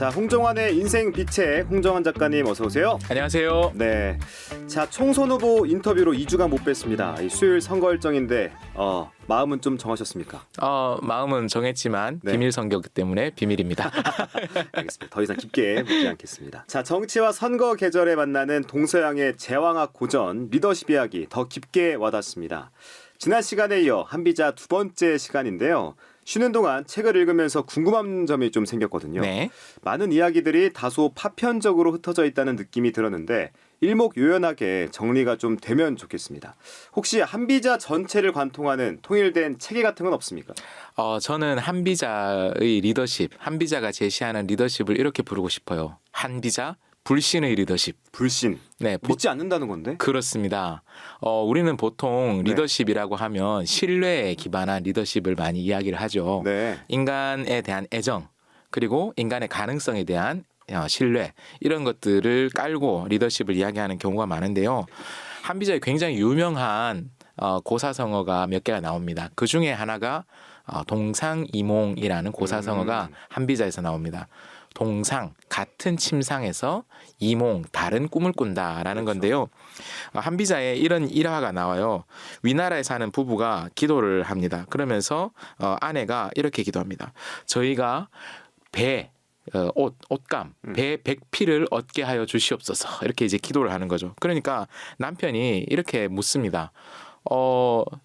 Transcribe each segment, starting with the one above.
자, 홍정환의 인생 빛의 홍정환 작가님 어서 오세요. 안녕하세요. 네. 자, 총선 후보 인터뷰로 2주간 못 뵀습니다. 이 수요일 선거 일정인데 마음은 좀 정하셨습니까? 마음은 정했지만 네. 비밀 선거기 때문에 비밀입니다. 알겠습니다. 더 이상 깊게 묻지 않겠습니다. 자, 정치와 선거 계절에 만나는 동서양의 제왕학 고전 리더십 이야기 더 깊게 와닿습니다. 지난 시간에 이어 한비자 두 번째 시간인데요. 쉬는 동안 책을 읽으면서 궁금한 점이 좀 생겼거든요. 네. 많은 이야기들이 다소 파편적으로 흩어져 있다는 느낌이 들었는데 일목요연하게 정리가 좀 되면 좋겠습니다. 혹시 한비자 전체를 관통하는 통일된 체계 같은 건 없습니까? 저는 한비자의 리더십, 한비자가 제시하는 리더십을 이렇게 부르고 싶어요. 한비자, 불신의 리더십. 불신. 네, 믿지 않는다는 건데? 그렇습니다. 우리는 보통 네. 리더십이라고 하면 신뢰에 기반한 리더십을 많이 이야기를 하죠. 네. 인간에 대한 애정, 그리고 인간의 가능성에 대한 신뢰, 이런 것들을 깔고 리더십을 이야기하는 경우가 많은데요. 한비자에 굉장히 유명한 고사성어가 몇 개가 나옵니다. 그 중에 하나가 동상이몽이라는 고사성어가 한비자에서 나옵니다. 동상, 같은 침상에서 이몽, 다른 꿈을 꾼다라는 건데요. 한비자에 이런 일화가 나와요. 위나라에 사는 부부가 기도를 합니다. 그러면서 아내가 이렇게 기도합니다. 저희가 옷감, 배 100피를 얻게 하여 주시옵소서. 이렇게 이제 기도를 하는 거죠. 그러니까 남편이 이렇게 묻습니다.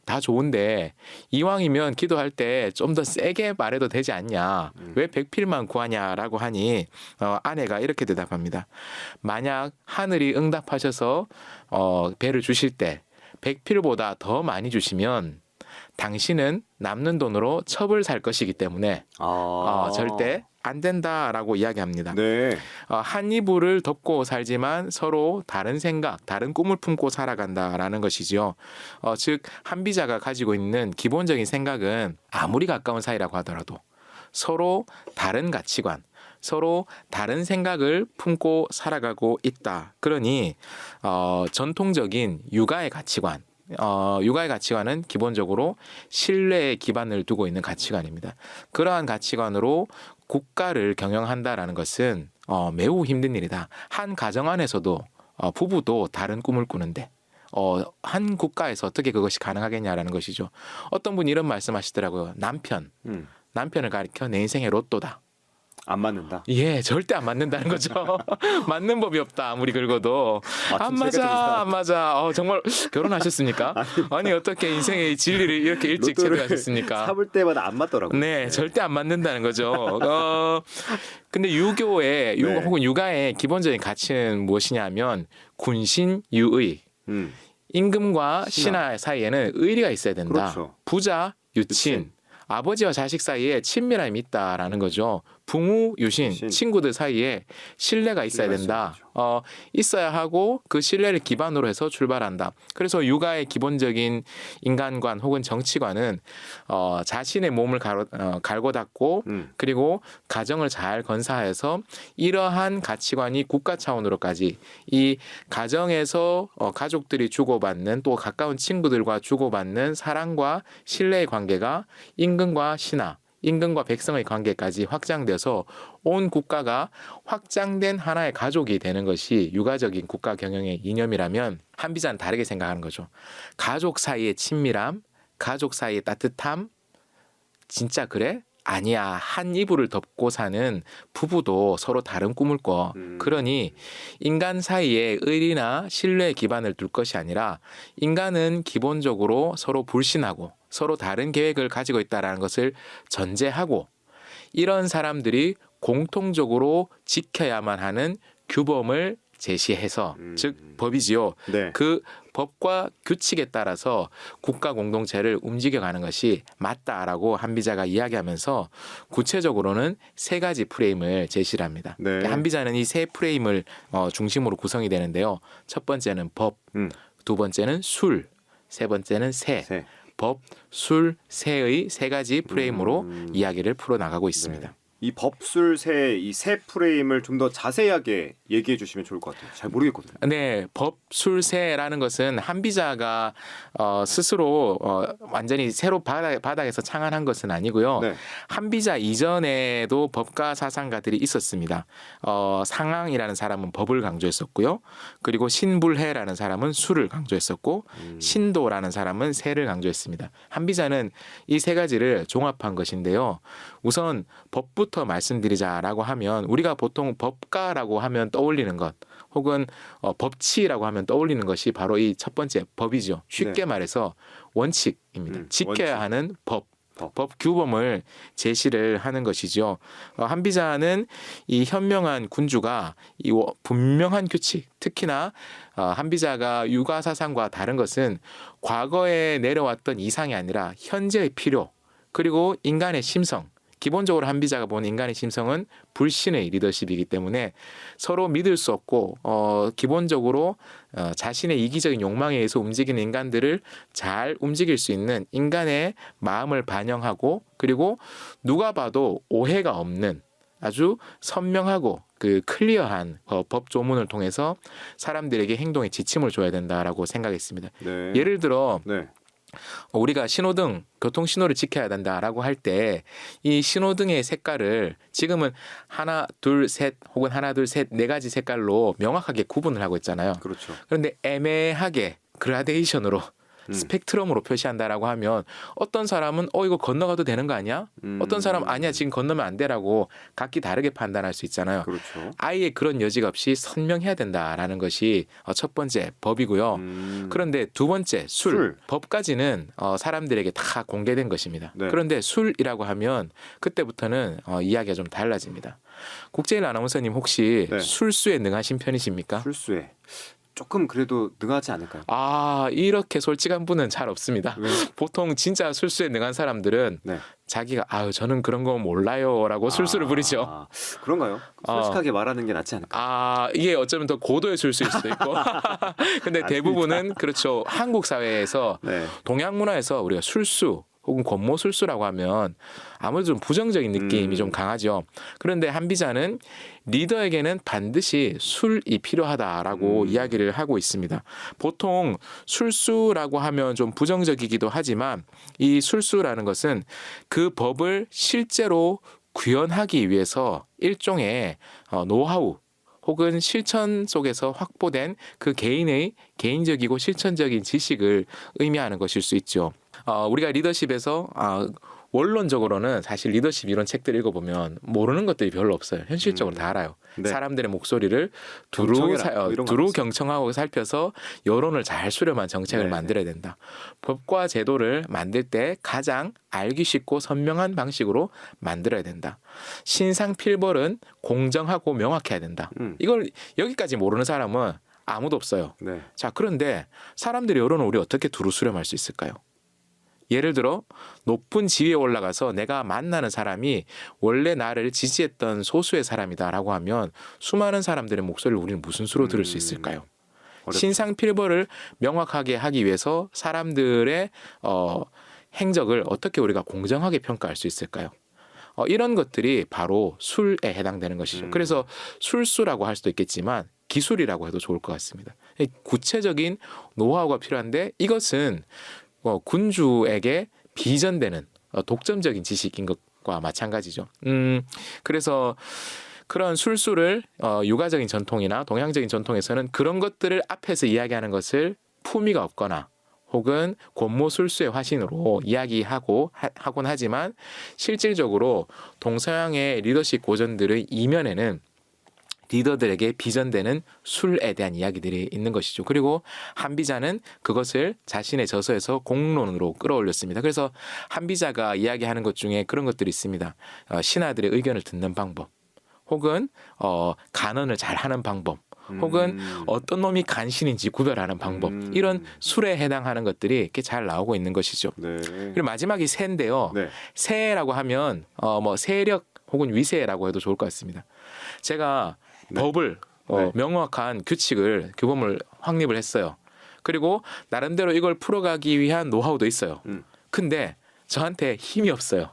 다 좋은데 이왕이면 기도할 때 좀 더 세게 말해도 되지 않냐? 왜 100필만 구하냐라고 하니 아내가 이렇게 대답합니다. 만약 하늘이 응답하셔서 배를 주실 때 100필보다 더 많이 주시면 당신은 남는 돈으로 첩을 살 것이기 때문에 절대 안 된다라고 이야기합니다. 네. 한 이불을 덮고 살지만 서로 다른 생각, 다른 꿈을 품고 살아간다라는 것이죠. 즉 한비자가 가지고 있는 기본적인 생각은 아무리 가까운 사이라고 하더라도 서로 다른 가치관, 서로 다른 생각을 품고 살아가고 있다. 그러니 전통적인 육아의 가치관, 육아의 가치관은 기본적으로 신뢰에 기반을 두고 있는 가치관입니다. 그러한 가치관으로 국가를 경영한다라는 것은 매우 힘든 일이다. 한 가정 안에서도 부부도 다른 꿈을 꾸는데 한 국가에서 어떻게 그것이 가능하겠냐라는 것이죠. 어떤 분이 이런 말씀하시더라고요. 남편을 가리켜 내 인생의 로또다. 안 맞는다. 예, 절대 안 맞는다는 거죠. 맞는 법이 없다. 아무리 긁어도 안 맞아, 안 맞아. 정말 결혼하셨습니까? 아니 어떻게 인생의 진리를 이렇게 일찍 체득하셨습니까? 사볼 때마다 안 맞더라고요. 네, 절대 안 맞는다는 거죠. 근데 유교의 네. 혹은 육아의 기본적인 가치는 무엇이냐면 군신유의. 임금과 신하 사이에는 의리가 있어야 된다. 그렇죠. 부자, 유친. 아버지와 자식 사이에 친밀함이 있다라는 거죠. 부모, 유신, 친구들 사이에 신뢰가 있어야 된다. 있어야 하고 그 신뢰를 기반으로 해서 출발한다. 그래서 육아의 기본적인 인간관 혹은 정치관은 자신의 몸을 갈고 닦고 그리고 가정을 잘 건사해서 이러한 가치관이 국가 차원으로까지 이 가정에서 가족들이 주고받는 또 가까운 친구들과 주고받는 사랑과 신뢰의 관계가 임금과 신하, 임금과 백성의 관계까지 확장돼서 온 국가가 확장된 하나의 가족이 되는 것이 육아적인 국가 경영의 이념이라면 한비자는 다르게 생각하는 거죠. 가족 사이의 친밀함, 가족 사이의 따뜻함, 진짜 그래? 아니야. 한 이불을 덮고 사는 부부도 서로 다른 꿈을 꿔. 그러니 인간 사이에 의리나 신뢰의 기반을 둘 것이 아니라 인간은 기본적으로 서로 불신하고 서로 다른 계획을 가지고 있다는 것을 전제하고 이런 사람들이 공통적으로 지켜야만 하는 규범을 제시해서 즉 법이지요. 네. 그 법과 규칙에 따라서 국가 공동체를 움직여가는 것이 맞다라고 한비자가 이야기하면서 구체적으로는 세 가지 프레임을 제시를 합니다. 네. 한비자는 이 세 프레임을 중심으로 구성이 되는데요. 첫 번째는 법, 두 번째는 술, 세 번째는 세. 법, 술, 세의 세 가지 프레임으로 이야기를 풀어나가고 있습니다. 이 법술세 이 세 프레임을 좀 더 자세하게 얘기해 주시면 좋을 것 같아요. 잘 모르겠거든요. 네, 법술세라는 것은 한비자가 스스로 완전히 새로 바닥에서 창안한 것은 아니고요. 네. 한비자 이전에도 법가 사상가들이 있었습니다. 상항이라는 사람은 법을 강조했었고요. 그리고 신불해라는 사람은 수를 강조했었고 신도라는 사람은 세를 강조했습니다. 한비자는 이 세 가지를 종합한 것인데요. 우선 법부터 말씀드리자라고 하면 우리가 보통 법가라고 하면 떠올리는 것 혹은 법치라고 하면 떠올리는 것이 바로 이 첫 번째 법이죠. 쉽게 말해서 원칙입니다. 지켜야 원칙. 하는 법 규범을 제시를 하는 것이죠. 한비자는 이 현명한 군주가 이 분명한 규칙, 특히나 한비자가 육아 사상과 다른 것은 과거에 내려왔던 이상이 아니라 현재의 필요, 그리고 인간의 심성. 기본적으로 한비자가 보는 인간의 심성은 불신의 리더십이기 때문에 서로 믿을 수 없고 기본적으로 자신의 이기적인 욕망에 의해서 움직이는 인간들을 잘 움직일 수 있는 인간의 마음을 반영하고 그리고 누가 봐도 오해가 없는 아주 선명하고 그 클리어한 법 조문을 통해서 사람들에게 행동에 지침을 줘야 된다라고 생각했습니다. 네. 예를 들어 네. 우리가 신호등, 교통 신호를 지켜야 된다라고 할 때 이 신호등의 색깔을 지금은 하나, 둘, 셋 혹은 하나, 둘, 셋, 네 가지 색깔로 명확하게 구분을 하고 있잖아요. 그렇죠. 그런데 애매하게 그라데이션으로 스펙트럼으로 표시한다라고 하면 어떤 사람은 이거 건너가도 되는 거 아니야? 어떤 사람은 아니야 지금 건너면 안 되라고 각기 다르게 판단할 수 있잖아요. 그렇죠. 아예 그런 여지가 없이 선명해야 된다라는 것이 첫 번째 법이고요. 그런데 두 번째 술. 법까지는 사람들에게 다 공개된 것입니다. 네. 그런데 술이라고 하면 그때부터는 이야기가 좀 달라집니다. 국제일 아나운서님 혹시 네. 술수에 능하신 편이십니까? 술수에 조금 그래도 능하지 않을까요? 이렇게 솔직한 분은 잘 없습니다. 왜? 보통 진짜 술수에 능한 사람들은 네. 자기가 저는 그런 거 몰라요라고 술수를 부리죠. 그런가요? 솔직하게 말하는 게 낫지 않을까요? 이게 어쩌면 더 고도의 술수일 수도 있고. 근데 대부분은 그렇죠. 한국 사회에서 네. 동양 문화에서 우리가 술수 혹은 권모술수라고 하면 아무래도 좀 부정적인 느낌이 좀 강하죠. 그런데 한비자는 리더에게는 반드시 술이 필요하다라고 이야기를 하고 있습니다. 보통 술수라고 하면 좀 부정적이기도 하지만 이 술수라는 것은 그 법을 실제로 구현하기 위해서 일종의 노하우 혹은 실천 속에서 확보된 그 개인의 개인적이고 실천적인 지식을 의미하는 것일 수 있죠. 우리가 리더십에서 원론적으로는 사실 리더십 이런 책들 읽어보면 모르는 것들이 별로 없어요. 현실적으로 다 알아요. 네. 사람들의 목소리를 두루 경청하고 살펴서 여론을 잘 수렴한 정책을 네. 만들어야 된다. 법과 제도를 만들 때 가장 알기 쉽고 선명한 방식으로 만들어야 된다. 신상필벌은 공정하고 명확해야 된다. 이걸 여기까지 모르는 사람은 아무도 없어요. 네. 자, 그런데 사람들의 여론을 우리 어떻게 두루 수렴할 수 있을까요? 예를 들어 높은 지위에 올라가서 내가 만나는 사람이 원래 나를 지지했던 소수의 사람이다라고 하면 수많은 사람들의 목소리를 우리는 무슨 수로 들을 수 있을까요? 어렵죠. 신상필벌을 명확하게 하기 위해서 사람들의 행적을 어떻게 우리가 공정하게 평가할 수 있을까요? 이런 것들이 바로 술에 해당되는 것이죠. 그래서 술수라고 할 수도 있겠지만 기술이라고 해도 좋을 것 같습니다. 구체적인 노하우가 필요한데 이것은 군주에게 비전되는 독점적인 지식인 것과 마찬가지죠. 그래서 그런 술수를 유가적인 전통이나 동양적인 전통에서는 그런 것들을 앞에서 이야기하는 것을 품위가 없거나 혹은 권모술수의 화신으로 이야기하곤 하지만 실질적으로 동서양의 리더십 고전들의 이면에는 리더들에게 비전되는 술에 대한 이야기들이 있는 것이죠. 그리고 한비자는 그것을 자신의 저서에서 공론으로 끌어올렸습니다. 그래서 한비자가 이야기하는 것 중에 그런 것들이 있습니다. 신하들의 의견을 듣는 방법, 혹은 간언을 잘하는 방법, 혹은 어떤 놈이 간신인지 구별하는 방법, 이런 술에 해당하는 것들이 이렇게 잘 나오고 있는 것이죠. 네. 그리고 마지막이 세인데요. 네. 세라고 하면 세력 혹은 위세라고 해도 좋을 것 같습니다. 제가 법을 명확한 규범을 확립을 했어요. 그리고 나름대로 이걸 풀어가기 위한 노하우도 있어요. 근데 저한테 힘이 없어요.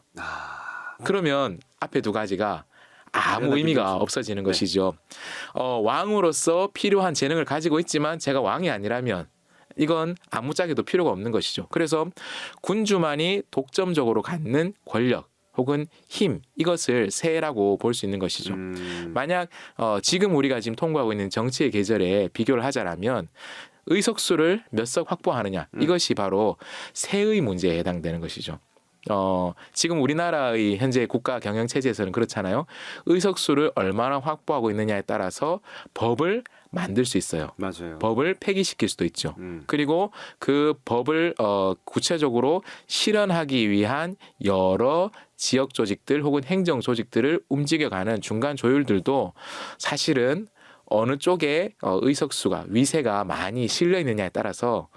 그러면 앞에 두 가지가 아무 의미가 없어지는 것이죠. 왕으로서 필요한 재능을 가지고 있지만 제가 왕이 아니라면 이건 아무짝에도 필요가 없는 것이죠. 그래서 군주만이 독점적으로 갖는 권력 혹은 힘 이것을 세라고 볼 수 있는 것이죠. 만약 지금 우리가 지금 통과하고 있는 정치의 계절에 비교를 하자라면 의석수를 몇 석 확보하느냐 이것이 바로 세의 문제에 해당되는 것이죠. 지금 우리나라의 현재 국가 경영 체제에서는 그렇잖아요. 의석수를 얼마나 확보하고 있느냐에 따라서 법을 만들 수 있어요. 맞아요. 법을 폐기시킬 수도 있죠. 그리고 그 법을 구체적으로 실현하기 위한 여러 지역 조직들 혹은 행정 조직들을 움직여가는 중간 조율들도 사실은 어느 쪽에 의석수가 위세가 많이 실려 있느냐에 따라서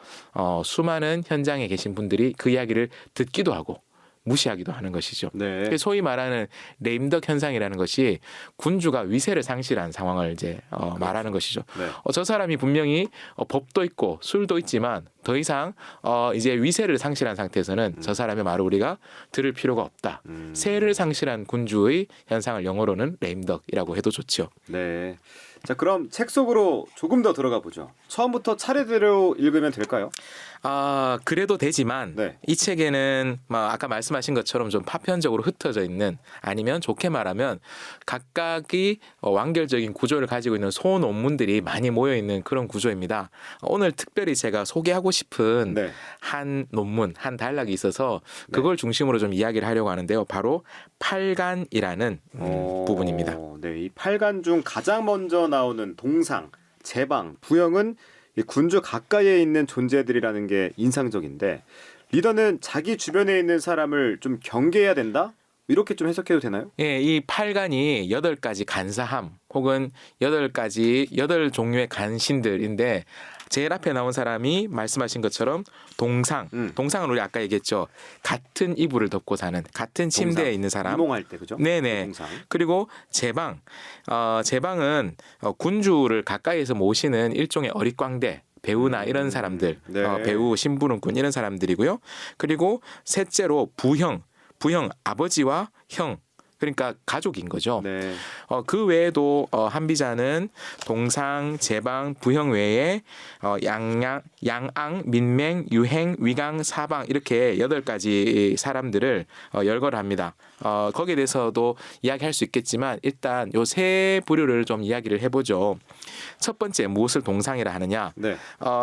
수많은 현장에 계신 분들이 그 이야기를 듣기도 하고 무시하기도 하는 것이죠. 네. 소위 말하는 레임덕 현상이라는 것이 군주가 위세를 상실한 상황을 이제 말하는 것이죠. 네. 저 사람이 분명히 법도 있고 술도 있지만 더 이상 이제 위세를 상실한 상태에서는 저 사람의 말을 우리가 들을 필요가 없다. 세를 상실한 군주의 현상을 영어로는 레임덕이라고 해도 좋죠. 네. 자, 그럼 책 속으로 조금 더 들어가 보죠. 처음부터 차례대로 읽으면 될까요? 그래도 되지만 네. 이 책에는 아까 말씀하신 것처럼 좀 파편적으로 흩어져 있는 아니면 좋게 말하면 각각이 완결적인 구조를 가지고 있는 소논문들이 많이 모여 있는 그런 구조입니다. 오늘 특별히 제가 소개하고 싶은 네. 한 논문, 한 단락이 있어서 그걸 중심으로 좀 이야기를 하려고 하는데요. 바로 팔간이라는 부분입니다. 네, 이 8간 중 가장 먼저 나오는 동상, 제방, 부형은 이 군주 가까이에 있는 존재들이라는 게 인상적인데 리더는 자기 주변에 있는 사람을 좀 경계해야 된다? 이렇게 좀 해석해도 되나요? 예, 이 팔간이 8가지 간사함 혹은 8 종류의 간신들인데 제일 앞에 나온 사람이 말씀하신 것처럼 동상. 동상은 우리 아까 얘기했죠. 같은 이불을 덮고 사는 같은 침대에 동상. 있는 사람. 이몽할 때 그죠? 네네. 동상. 그리고 제방. 제방은 군주를 가까이에서 모시는 일종의 어릿광대. 배우나 이런 사람들, 네. 배우, 신부름꾼 이런 사람들이고요. 그리고 셋째로 부형, 아버지와 형, 그러니까 가족인 거죠. 네. 그 외에도 한비자는 동상, 제방, 부형 외에 양앙, 민맹, 유행, 위강, 사방 이렇게 8가지 사람들을 열거를 합니다. 거기에 대해서도 이야기할 수 있겠지만 일단 요 세 부류를 좀 이야기를 해보죠. 첫 번째 무엇을 동상이라 하느냐? 네.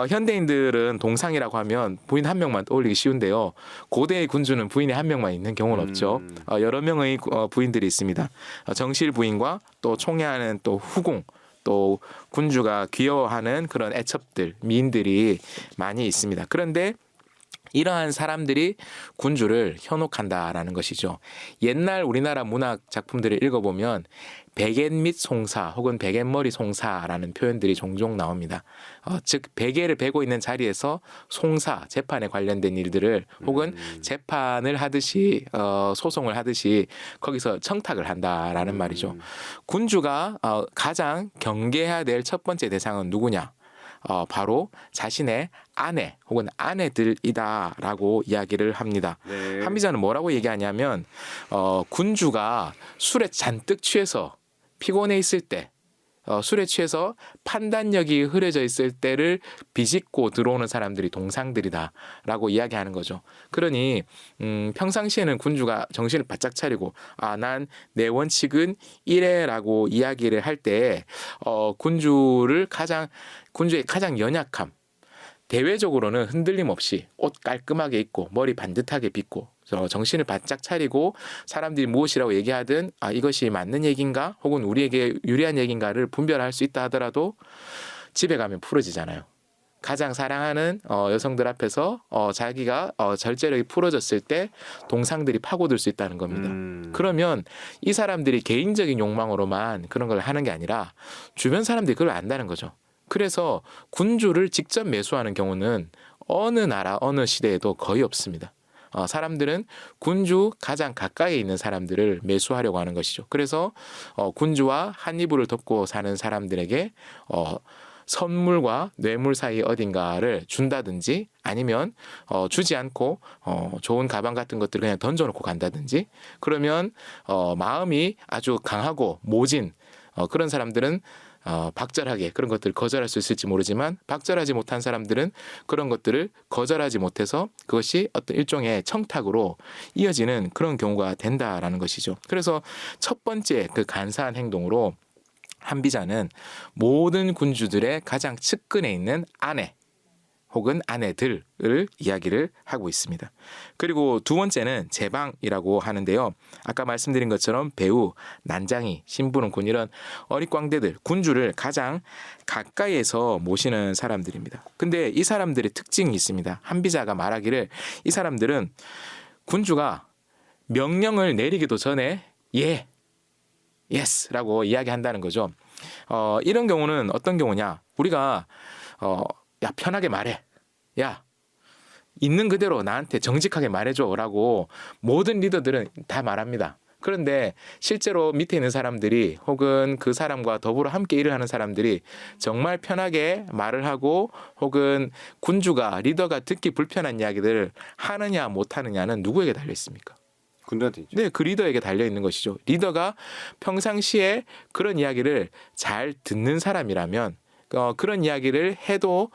현대인들은 동상이라고 하면 부인 한 명만 떠올리기 쉬운데요. 고대의 군주는 부인이 한 명만 있는 경우는 없죠. 여러 명의 부인들이 있습니다. 정실 부인과 또 총애하는 또 후궁, 또 군주가 귀여워하는 그런 애첩들, 미인들이 많이 있습니다. 그런데 이러한 사람들이 군주를 현혹한다라는 것이죠. 옛날 우리나라 문학 작품들을 읽어보면 백엔 및 송사 혹은 백엔머리 송사라는 표현들이 종종 나옵니다. 즉 베개를 베고 있는 자리에서 송사, 재판에 관련된 일들을 혹은 재판을 하듯이 소송을 하듯이 거기서 청탁을 한다라는 말이죠. 군주가 가장 경계해야 될 첫 번째 대상은 누구냐? 바로 자신의 아내 혹은 아내들이다라고 이야기를 합니다. 네. 한비자는 뭐라고 얘기하냐면 군주가 술에 잔뜩 취해서 피곤해 있을 때 술에 취해서 판단력이 흐려져 있을 때를 비집고 들어오는 사람들이 동상들이다라고 이야기하는 거죠. 그러니 평상시에는 군주가 정신을 바짝 차리고 난 내 원칙은 이래라고 이야기를 할 때 군주의 가장 연약함 대외적으로는 흔들림 없이 옷 깔끔하게 입고 머리 반듯하게 빗고 정신을 바짝 차리고 사람들이 무엇이라고 얘기하든 이것이 맞는 얘기인가 혹은 우리에게 유리한 얘기인가를 분별할 수 있다 하더라도 집에 가면 풀어지잖아요. 가장 사랑하는 여성들 앞에서 자기가 절제력이 풀어졌을 때 동상들이 파고들 수 있다는 겁니다. 그러면 이 사람들이 개인적인 욕망으로만 그런 걸 하는 게 아니라 주변 사람들이 그걸 안다는 거죠. 그래서 군주를 직접 매수하는 경우는 어느 나라 어느 시대에도 거의 없습니다. 사람들은 군주 가장 가까이에 있는 사람들을 매수하려고 하는 것이죠. 그래서 군주와 한 이불을 덮고 사는 사람들에게 선물과 뇌물 사이 어딘가를 준다든지 아니면 주지 않고 좋은 가방 같은 것들을 그냥 던져놓고 간다든지 그러면 마음이 아주 강하고 모진 그런 사람들은 박절하게 그런 것들을 거절할 수 있을지 모르지만 박절하지 못한 사람들은 그런 것들을 거절하지 못해서 그것이 어떤 일종의 청탁으로 이어지는 그런 경우가 된다라는 것이죠. 그래서 첫 번째 그 간사한 행동으로 한비자는 모든 군주들의 가장 측근에 있는 아내 혹은 아내들을 이야기를 하고 있습니다. 그리고 두 번째는 제방이라고 하는데요. 아까 말씀드린 것처럼 배우, 난장이, 심부름꾼 이런 어릿광대들, 군주를 가장 가까이에서 모시는 사람들입니다. 근데 이 사람들의 특징이 있습니다. 한비자가 말하기를 이 사람들은 군주가 명령을 내리기도 전에 예, 예스라고 이야기한다는 거죠. 이런 경우는 어떤 경우냐? 우리가 야 편하게 말해. 야 있는 그대로 나한테 정직하게 말해줘라고 모든 리더들은 다 말합니다. 그런데 실제로 밑에 있는 사람들이 혹은 그 사람과 더불어 함께 일을 하는 사람들이 정말 편하게 말을 하고 혹은 군주가 리더가 듣기 불편한 이야기들을 하느냐 못하느냐는 누구에게 달려 있습니까? 군대한테 있죠. 네, 그 리더에게 달려 있는 것이죠. 리더가 평상시에 그런 이야기를 잘 듣는 사람이라면 그런 이야기를 해도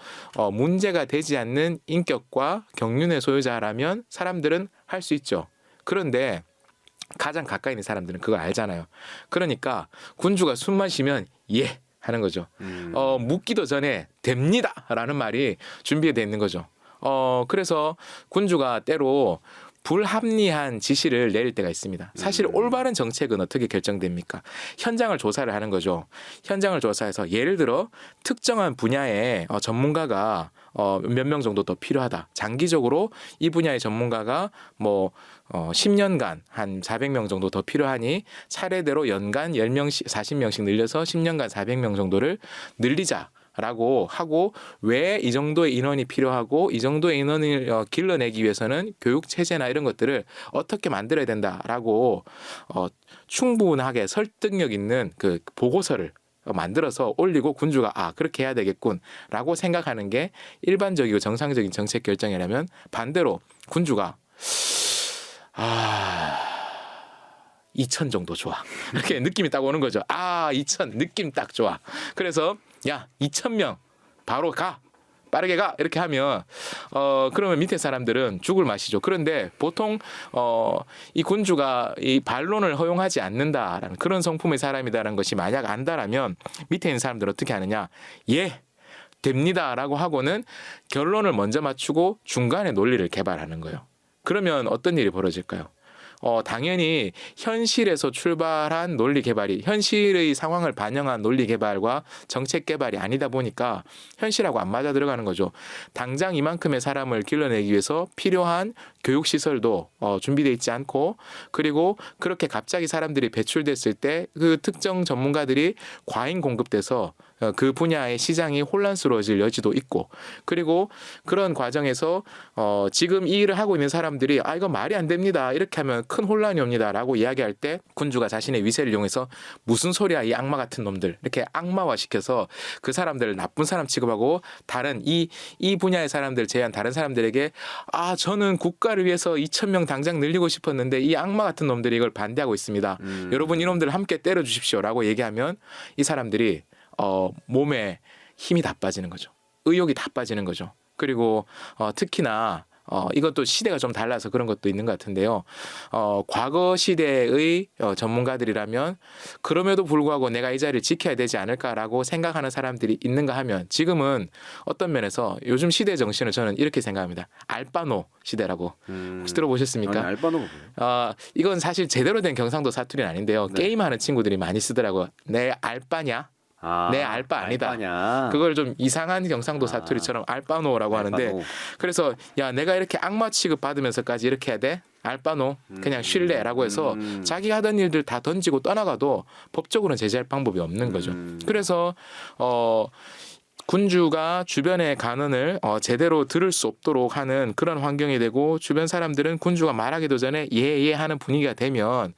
문제가 되지 않는 인격과 경륜의 소유자라면 사람들은 할 수 있죠. 그런데 가장 가까이 있는 사람들은 그걸 알잖아요. 그러니까 군주가 숨 마시면 예 하는 거죠. 묻기도 전에 됩니다라는 말이 준비되어 있는 거죠. 그래서 군주가 때로 불합리한 지시를 내릴 때가 있습니다. 사실 올바른 정책은 어떻게 결정됩니까? 현장을 조사를 하는 거죠. 현장을 조사해서 예를 들어 특정한 분야의 전문가가 몇 명 정도 더 필요하다. 장기적으로 이 분야의 전문가가 10년간 한 400명 정도 더 필요하니 차례대로 연간 10명씩 40명씩 늘려서 10년간 400명 정도를 늘리자. 라고 하고 왜 이 정도의 인원이 필요하고 이 정도의 인원을 길러내기 위해서는 교육 체제나 이런 것들을 어떻게 만들어야 된다라고 충분하게 설득력 있는 그 보고서를 만들어서 올리고 군주가 그렇게 해야 되겠군라고 생각하는 게 일반적이고 정상적인 정책 결정이라면 반대로 군주가 2천 정도 좋아. 이렇게 느낌이 딱 오는 거죠. 2천 느낌 딱 좋아. 그래서 야 2,000명 바로 가. 빠르게 가. 이렇게 하면 그러면 밑에 사람들은 죽을 맛이죠. 그런데 보통 이 군주가 이 반론을 허용하지 않는다라는 그런 성품의 사람이다라는 것이 만약 안다라면 밑에 있는 사람들은 어떻게 하느냐? 예. 됩니다라고 하고는 결론을 먼저 맞추고 중간에 논리를 개발하는 거예요. 그러면 어떤 일이 벌어질까요? 당연히 현실에서 출발한 논리 개발이 현실의 상황을 반영한 논리 개발과 정책 개발이 아니다 보니까 현실하고 안 맞아 들어가는 거죠. 당장 이만큼의 사람을 길러내기 위해서 필요한 교육 시설도 준비되어 있지 않고 그리고 그렇게 갑자기 사람들이 배출됐을 때 그 특정 전문가들이 과잉 공급돼서 그 분야의 시장이 혼란스러워질 여지도 있고 그리고 그런 과정에서 지금 이 일을 하고 있는 사람들이 이건 말이 안 됩니다. 이렇게 하면 큰 혼란이 옵니다라고 이야기할 때 군주가 자신의 위세를 이용해서 무슨 소리야 이 악마 같은 놈들 이렇게 악마화시켜서 그 사람들을 나쁜 사람 취급하고 다른 이 분야의 사람들 제외한 다른 사람들에게 저는 국가를 위해서 2,000명 당장 늘리고 싶었는데 이 악마 같은 놈들이 이걸 반대하고 있습니다. 여러분 이놈들 함께 때려주십시오라고 얘기하면 이 사람들이 몸에 힘이 다 빠지는 거죠. 의욕이 다 빠지는 거죠. 그리고 특히나 이것도 시대가 좀 달라서 그런 것도 있는 것 같은데요. 과거 시대의 전문가들이라면 그럼에도 불구하고 내가 이 자리를 지켜야 되지 않을까라고 생각하는 사람들이 있는가 하면 지금은 어떤 면에서 요즘 시대 정신을 저는 이렇게 생각합니다. 알바노 시대라고 혹시 들어보셨습니까? 알바노가 뭐예요? 이건 사실 제대로 된 경상도 사투리는 아닌데요. 네. 게임하는 친구들이 많이 쓰더라고요. 내 알바냐? 내 알바 아니다. 알바냐. 그걸 좀 이상한 경상도 사투리처럼 알바노라고 하는데 알바노. 그래서 야 내가 이렇게 악마 취급 받으면서까지 이렇게 해야 돼? 알바노 그냥 쉴래라고 해서 자기 하던 일들 다 던지고 떠나가도 법적으로는 제재할 방법이 없는 거죠. 그래서 군주가 주변의 간언을 제대로 들을 수 없도록 하는 그런 환경이 되고 주변 사람들은 군주가 말하기도 전에 예 하는 분위기가 되면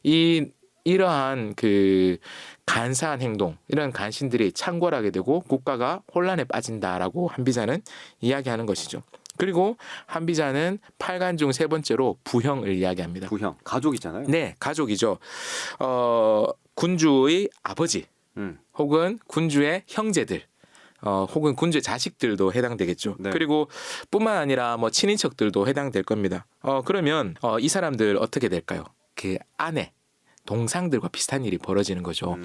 이 이러한 그 간사한 행동, 이런 간신들이 창궐하게 되고 국가가 혼란에 빠진다라고 한비자는 이야기하는 것이죠. 그리고 한비자는 8간 중 세 번째로 부형을 이야기합니다. 부형, 가족이잖아요. 네, 가족이죠. 군주의 아버지 혹은 군주의 형제들. 혹은 군주의 자식들도 해당되겠죠. 네. 그리고 뿐만 아니라 뭐 친인척들도 해당될 겁니다. 그러면 이 사람들 어떻게 될까요? 그 아내, 동상들과 비슷한 일이 벌어지는 거죠.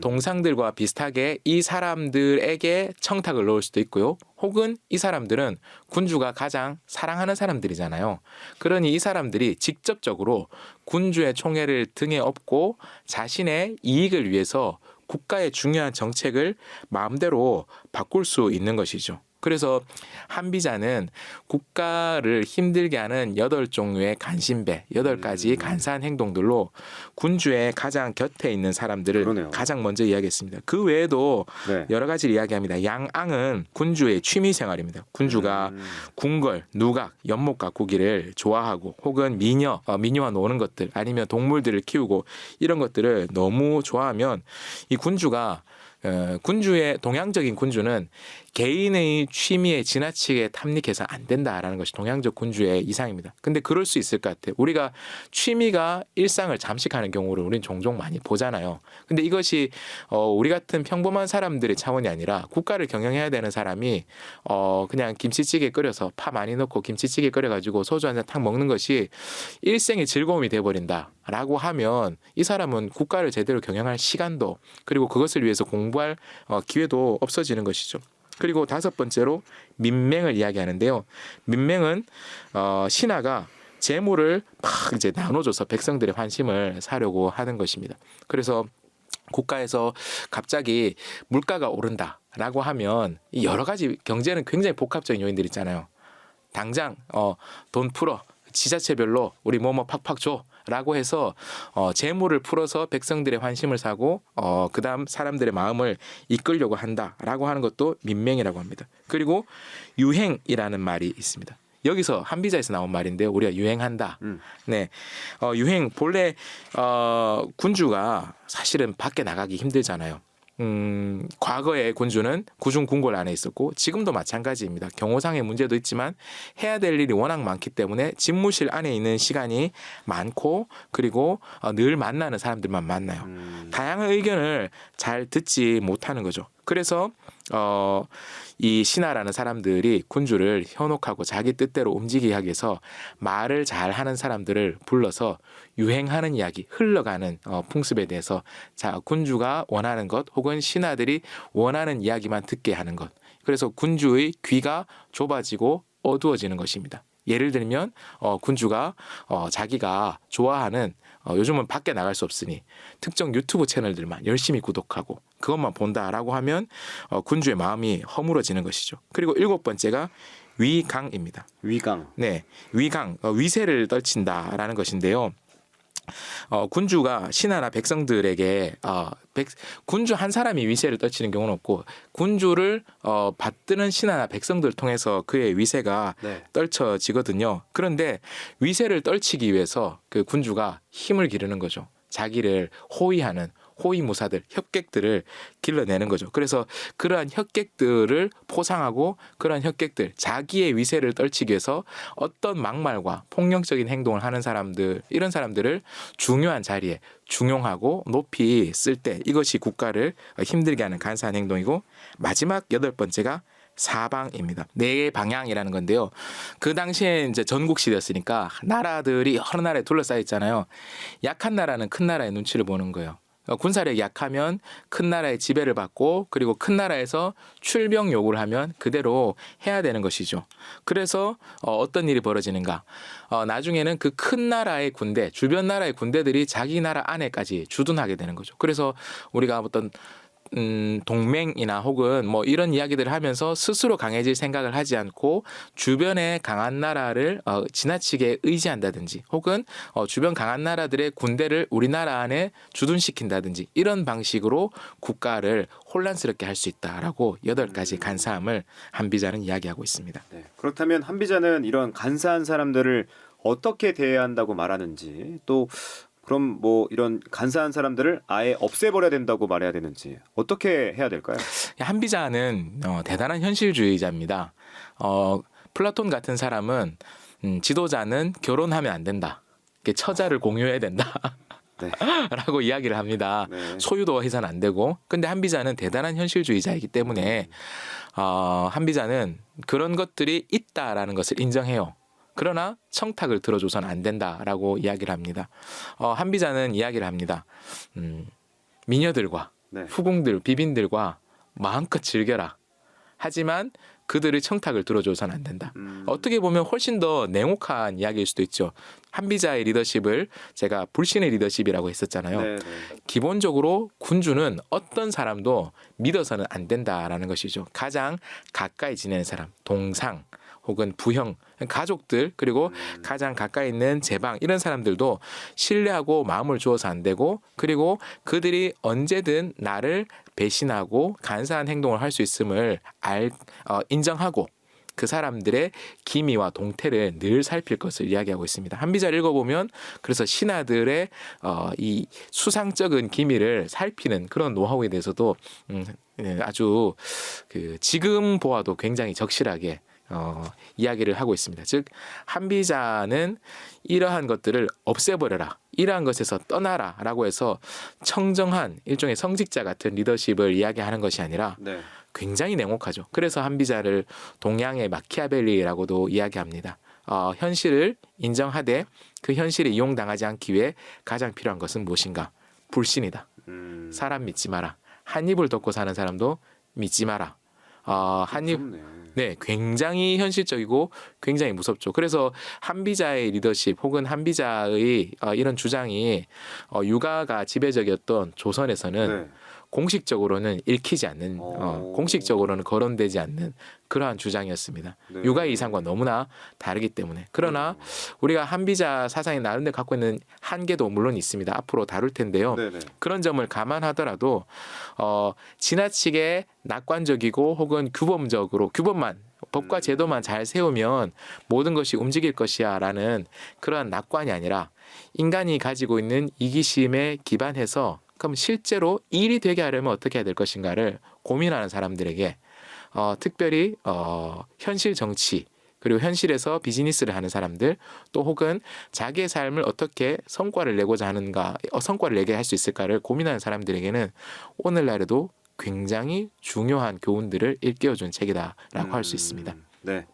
동상들과 비슷하게 이 사람들에게 청탁을 넣을 수도 있고요. 혹은 이 사람들은 군주가 가장 사랑하는 사람들이잖아요. 그러니 이 사람들이 직접적으로 군주의 총애를 등에 업고 자신의 이익을 위해서 국가의 중요한 정책을 마음대로 바꿀 수 있는 것이죠. 그래서 한비자는 국가를 힘들게 하는 8종류의 간신배, 8가지 간사한 행동들로 군주의 가장 곁에 있는 사람들을 그러네요. 가장 먼저 이야기했습니다. 그 외에도 네. 여러 가지를 이야기합니다. 양앙은 군주의 취미 생활입니다. 군주가 궁궐, 누각, 연못 가꾸기를 좋아하고 혹은 미녀와 노는 것들 아니면 동물들을 키우고 이런 것들을 너무 좋아하면 이 군주가 군주의 동양적인 군주는 개인의 취미에 지나치게 탐닉해서 안 된다라는 것이 동양적 군주의 이상입니다. 근데 그럴 수 있을 것 같아요. 우리가 취미가 일상을 잠식하는 경우를 우리는 종종 많이 보잖아요. 근데 이것이 우리 같은 평범한 사람들의 차원이 아니라 국가를 경영해야 되는 사람이 그냥 김치찌개 끓여서 파 많이 넣고 김치찌개 끓여가지고 소주 한 잔 탁 먹는 것이 일생의 즐거움이 돼버린다라고 하면 이 사람은 국가를 제대로 경영할 시간도 그리고 그것을 위해서 공부할 기회도 없어지는 것이죠. 그리고 5번째로 민맹을 이야기하는데요. 민맹은 신하가 재물을 막 이제 나눠줘서 백성들의 환심을 사려고 하는 것입니다. 그래서 국가에서 갑자기 물가가 오른다라고 하면 여러 가지 경제는 굉장히 복합적인 요인들이 있잖아요. 당장 돈 풀어 지자체별로 우리 뭐뭐 팍팍 줘라고 해서 재물을 풀어서 백성들의 환심을 사고 그다음 사람들의 마음을 이끌려고 한다라고 하는 것도 민맹이라고 합니다. 그리고 유행이라는 말이 있습니다. 여기서 한비자에서 나온 말인데요. 우리가 유행한다. 네, 유행 본래 군주가 사실은 밖에 나가기 힘들잖아요. 과거의 군주는 구중 궁궐 안에 있었고 지금도 마찬가지입니다. 경호상의 문제도 있지만 해야 될 일이 워낙 많기 때문에 집무실 안에 있는 시간이 많고 그리고 늘 만나는 사람들만 만나요. 다양한 의견을 잘 듣지 못하는 거죠. 그래서 이 신하라는 사람들이 군주를 현혹하고 자기 뜻대로 움직이게 하기 위해서 말을 잘하는 사람들을 불러서 유행하는 이야기, 흘러가는 풍습에 대해서 군주가 원하는 것 혹은 신하들이 원하는 이야기만 듣게 하는 것. 그래서 군주의 귀가 좁아지고 어두워지는 것입니다. 예를 들면 군주가 자기가 좋아하는 요즘은 밖에 나갈 수 없으니 특정 유튜브 채널들만 열심히 구독하고 그것만 본다라고 하면 군주의 마음이 허물어지는 것이죠. 그리고 7번째가 위강입니다. 위강. 네, 위강, 위세를 떨친다라는 것인데요. 군주가 신하나 백성들에게 군주 한 사람이 위세를 떨치는 경우는 없고 군주를 받드는 신하나 백성들을 통해서 그의 위세가 네. 떨쳐지거든요. 그런데 위세를 떨치기 위해서 그 군주가 힘을 기르는 거죠. 자기를 호위하는 호위무사들, 협객들을 길러내는 거죠. 그래서 그러한 협객들을 포상하고 그러한 협객들, 자기의 위세를 떨치기 위해서 어떤 막말과 폭력적인 행동을 하는 사람들, 이런 사람들을 중요한 자리에 중용하고 높이 쓸 때 이것이 국가를 힘들게 하는 간사한 행동이고 마지막 8번째가 사방입니다. 네 방향이라는 건데요. 그 당시에 이제 전국 시대였으니까 나라들이 여러 나라에 둘러싸여 있잖아요. 약한 나라는 큰 나라의 눈치를 보는 거예요. 군사력이 약하면 큰 나라의 지배를 받고 그리고 큰 나라에서 출병 요구를 하면 그대로 해야 되는 것이죠. 그래서 어떤 일이 벌어지는가? 나중에는 그 큰 나라의 군대, 주변 나라의 군대들이 자기 나라 안에까지 주둔하게 되는 거죠. 그래서 우리가 어떤 동맹이나 혹은 뭐 이런 이야기들을 하면서 스스로 강해질 생각을 하지 않고 주변의 강한 나라를 지나치게 의지한다든지 혹은 주변 강한 나라들의 군대를 우리나라 안에 주둔시킨다든지 이런 방식으로 국가를 혼란스럽게 할 수 있다라고 8가지 간사함을 한비자는 이야기하고 있습니다. 네. 그렇다면 한비자는 이런 간사한 사람들을 어떻게 대해야 한다고 말하는지 또 그럼 뭐 이런 간사한 사람들을 아예 없애버려야 된다고 말해야 되는지 어떻게 해야 될까요? 한비자는 대단한 현실주의자입니다. 플라톤 같은 사람은 지도자는 결혼하면 안 된다. 처자를 공유해야 된다. 네. 라고 이야기를 합니다. 네. 소유도 해서는 안 되고. 근데 한비자는 대단한 현실주의자이기 때문에 한비자는 그런 것들이 있다라는 것을 인정해요. 그러나 청탁을 들어줘서는 안 된다라고 이야기를 합니다. 한비자는 이야기를 합니다. 미녀들과 네. 후궁들, 비빈들과 마음껏 즐겨라. 하지만 그들의 청탁을 들어줘서는 안 된다. 어떻게 보면 훨씬 더 냉혹한 이야기일 수도 있죠. 한비자의 리더십을 제가 불신의 리더십이라고 했었잖아요. 네, 네. 기본적으로 군주는 어떤 사람도 믿어서는 안 된다라는 것이죠. 가장 가까이 지내는 사람, 동상 혹은 부형, 가족들 그리고 가장 가까이 있는 제방 이런 사람들도 신뢰하고 마음을 주어서 안 되고 그리고 그들이 언제든 나를 배신하고 간사한 행동을 할 수 있음을 인정하고 그 사람들의 기미와 동태를 늘 살필 것을 이야기하고 있습니다. 한비자를 읽어보면 그래서 신하들의 이 수상적인 기미를 살피는 그런 노하우에 대해서도 아주 지금 보아도 굉장히 적실하게 이야기를 하고 있습니다. 즉 한비자는 이러한 것들을 없애버려라. 이러한 것에서 떠나라라고 해서 청정한 일종의 성직자 같은 리더십을 이야기하는 것이 아니라 네. 굉장히 냉혹하죠. 그래서 한비자를 동양의 마키아벨리라고도 이야기합니다. 현실을 인정하되 그 현실에 이용당하지 않기 위해 가장 필요한 것은 무엇인가? 불신이다. 사람 믿지 마라. 한 입을 덮고 사는 사람도 믿지 마라. 무섭네. 네, 굉장히 현실적이고 굉장히 무섭죠. 그래서 한비자의 리더십 혹은 한비자의 이런 주장이 육아가 지배적이었던 조선에서는 네. 공식적으로는 읽히지 않는 공식적으로는 거론되지 않는 그러한 주장이었습니다. 네. 육아의 이상과 너무나 다르기 때문에. 그러나 우리가 한비자 사상이 나름대로 갖고 있는 한계도 물론 있습니다. 앞으로 다룰 텐데요. 네, 네. 그런 점을 감안하더라도 지나치게 낙관적이고 혹은 규범만 법과 제도만 잘 세우면 모든 것이 움직일 것이야라는 그러한 낙관이 아니라 인간이 가지고 있는 이기심에 기반해서 그럼 실제로 일이 되게 하려면 어떻게 해야 될 것인가를 고민하는 사람들에게 특별히 현실 정치 그리고 현실에서 비즈니스를 하는 사람들 또 혹은 자기의 삶을 어떻게 성과를 내고자 하는가 성과를 내게 할 수 있을까를 고민하는 사람들에게는 오늘날에도 굉장히 중요한 교훈들을 일깨워준 책이다라고 할 수 있습니다. 네.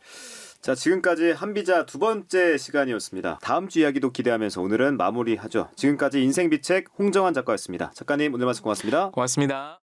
자, 지금까지 한비자 두 번째 시간이었습니다. 다음 주 이야기도 기대하면서 오늘은 마무리하죠. 지금까지 인생비책 홍정환 작가였습니다. 작가님 오늘 말씀 고맙습니다. 고맙습니다.